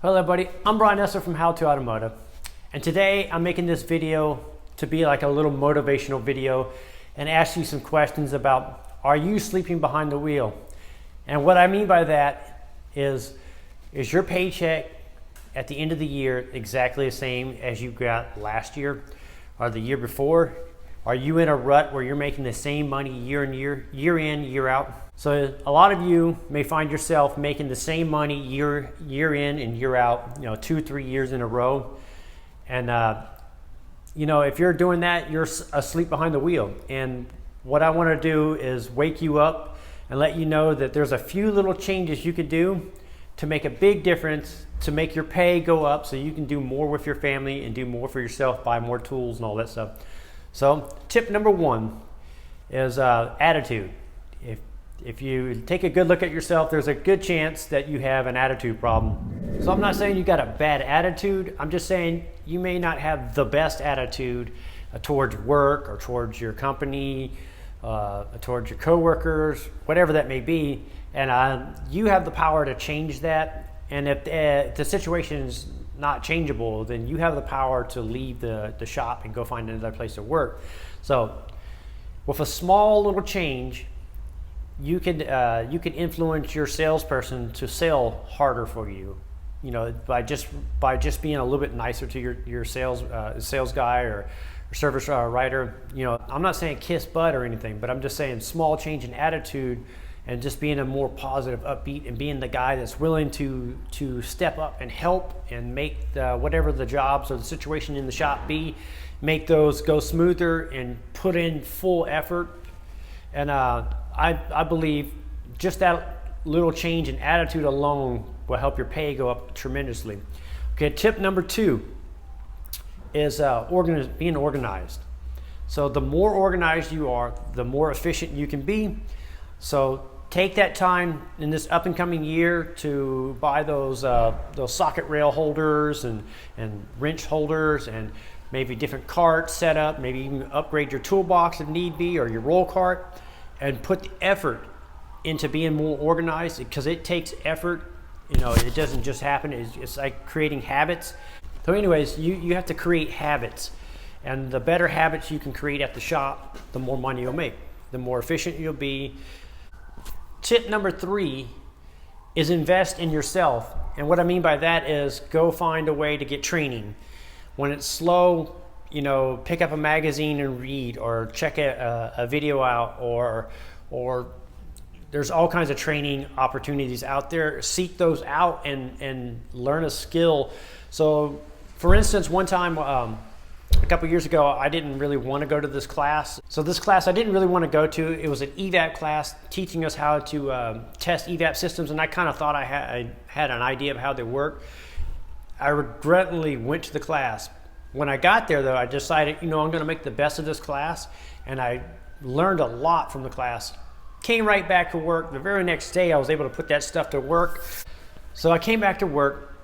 Hello everybody, I'm Brian Esser from How to Automotive, and today I'm making this video to be like a little motivational video and ask you some questions about, are you sleeping behind the wheel? And what I mean by that is your paycheck at the end of the year exactly the same as you got last year or the year before? Are you in a rut where you're making the same money year in, year out? So a lot of you may find yourself making the same money year in and year out, 2-3 years in a row. And if you're doing that, you're asleep behind the wheel. And what I want to do is wake you up and let you know that there's a few little changes you could do to make a big difference, to make your pay go up so you can do more with your family and do more for yourself, buy more tools and all that stuff. So tip number one is attitude. If you take a good look at yourself, there's a good chance that you have an attitude problem. So I'm not saying you got a bad attitude. I'm just saying you may not have the best attitude towards work or towards your company, towards your coworkers, whatever that may be. And you have the power to change that. And if the situation is not changeable, then you have the power to leave the shop and go find another place to work. So with a small little change, you can influence your salesperson to sell harder for you, by just being a little bit nicer to your sales guy or service writer. I'm not saying kiss butt or anything, but I'm just saying small change in attitude and just being a more positive, upbeat, and being the guy that's willing to step up and help and make whatever the jobs or the situation in the shop be, make those go smoother and put in full effort. And I believe just that little change in attitude alone will help your pay go up tremendously. Okay, tip number 2 is being organized. So the more organized you are, the more efficient you can be. So take that time in this up and coming year to buy those socket rail holders and wrench holders and maybe different cart setup, maybe even upgrade your toolbox if need be, or your roll cart, and put the effort into being more organized, because it takes effort. It doesn't just happen. It's like creating habits. So anyways, you have to create habits, and the better habits you can create at the shop, the more money you'll make, the more efficient you'll be. Tip number 3 is invest in yourself. And what I mean by that is go find a way to get training. When it's slow, pick up a magazine and read, or check a video out, or there's all kinds of training opportunities out there. Seek those out and learn a skill. So for instance, one time, a couple years ago, I didn't really want to go to this class. So this class I didn't really want to go to. It was an EVAP class teaching us how to test EVAP systems, and I kind of thought I had an idea of how they work. I regretfully went to the class. When I got there, though, I decided, I'm going to make the best of this class, and I learned a lot from the class. Came right back to work. The very next day, I was able to put that stuff to work. So I came back to work,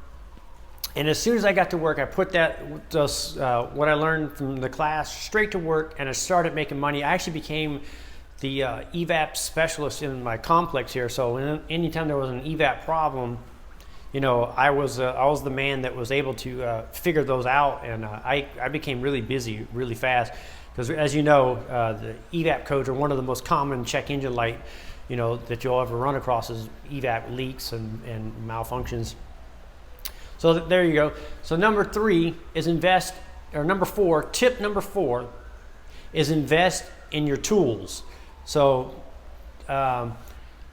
and as soon as I got to work, I put what I learned from the class straight to work, and I started making money. I actually became the EVAP specialist in my complex here. So anytime there was an EVAP problem, I was the man that was able to figure those out, and I became really busy really fast, because as you know, the EVAP codes are one of the most common check engine light that you'll ever run across, is EVAP leaks and malfunctions. So there you go. So number 3 is tip number 4 is invest in your tools. So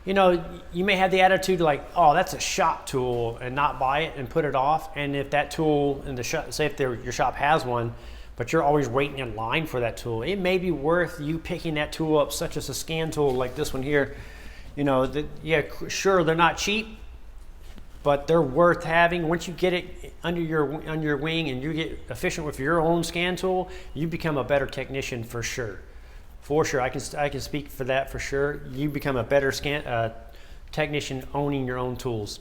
you may have the attitude like, oh, that's a shop tool, and not buy it and put it off. And if that tool in the shop, say if your shop has one, but you're always waiting in line for that tool, it may be worth you picking that tool up, such as a scan tool like this one here. Sure, they're not cheap, but they're worth having. Once you get it under your wing and you get efficient with your own scan tool, you become a better technician for sure. For sure, I can speak for that for sure. You become a better technician owning your own tools.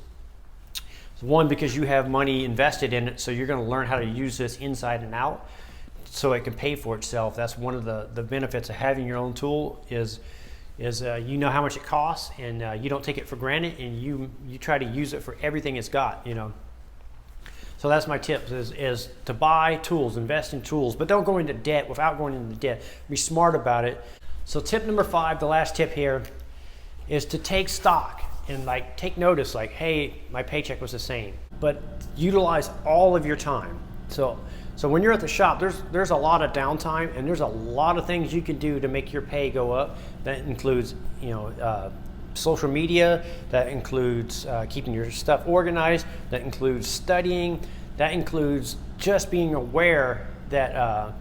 One, because you have money invested in it, so you're going to learn how to use this inside and out, so it can pay for itself. That's one of the benefits of having your own tool is you know how much it costs, and you don't take it for granted, and you try to use it for everything it's got, So that's my tip, is to buy tools, invest in tools, but don't go into debt without going into debt. Be smart about it. So tip number 5, the last tip here, is to take stock and like take notice, like, hey, my paycheck was the same, but utilize all of your time. So when you're at the shop, there's a lot of downtime, and there's a lot of things you can do to make your pay go up. That includes, social media, that includes keeping your stuff organized, that includes studying, that includes just being aware that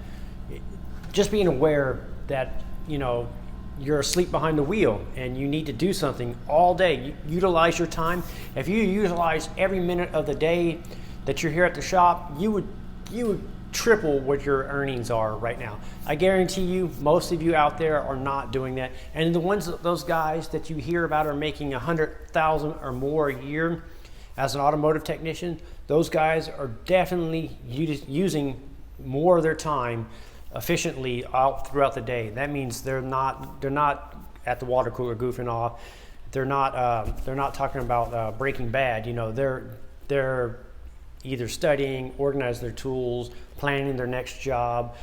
you're asleep behind the wheel and you need to do something all day. Utilize your time. If you utilize every minute of the day that you're here at the shop, you would triple what your earnings are right now. I guarantee you, most of you out there are not doing that. And those guys that you hear about are making $100,000 or more a year as an automotive technician, those guys are definitely using more of their time efficiently out throughout the day. That means they're not at the water cooler goofing off. They're not talking about Breaking Bad. They're either studying, organizing their tools, planning their next job,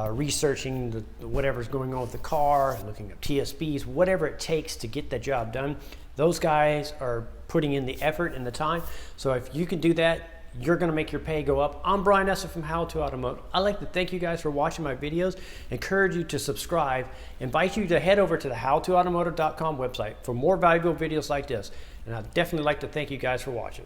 researching whatever's going on with the car, looking up TSBs, whatever it takes to get the job done. Those guys are putting in the effort and the time. So if you can do that, you're going to make your pay go up. I'm Brian Esser from How to Automotive. I'd like to thank you guys for watching my videos, encourage you to subscribe, invite you to head over to the howtoautomotive.com website for more valuable videos like this. And I'd definitely like to thank you guys for watching.